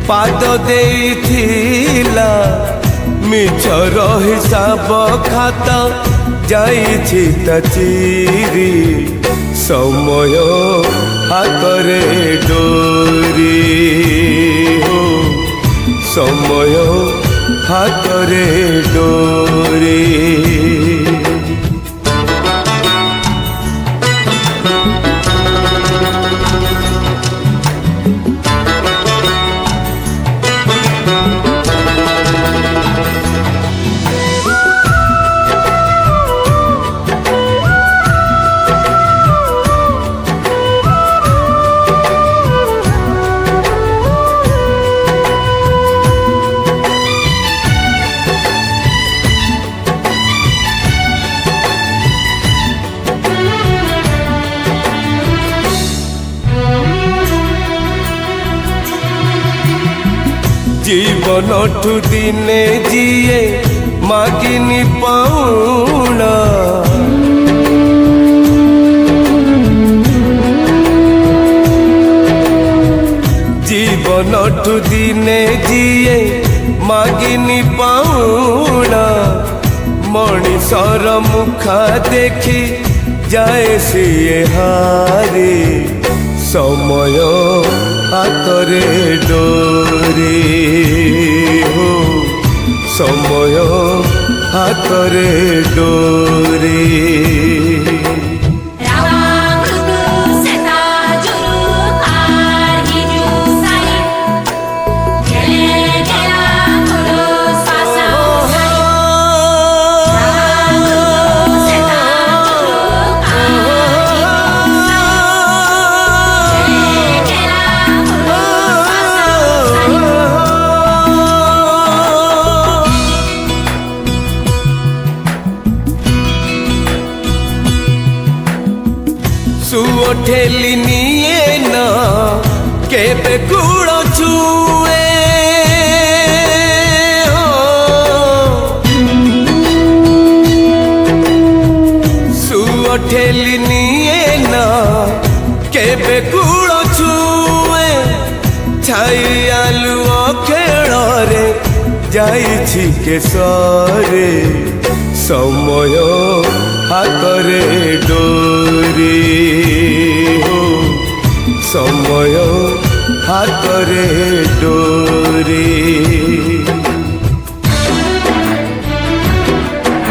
पाद देइथिला मिछर हिसाब खाता जाइछि ता चिरी समय हातरे डोरी हो समय हातरे डोरी। जीवन ठु दिने जिए मागिनी पाउना जीवन ठु दिने जिए मागिनी पाउना मणिषर मुखा देखी जाए सिए हारी समय हातरे डोरी हो समय हातरे डोरी। सुओ ठेली निए ना केबे गुड़ छुए सुओ ठेली निए ना केबे गुड़ छुए छाई आलू खेल रे जाइछि केसरे समय हाथ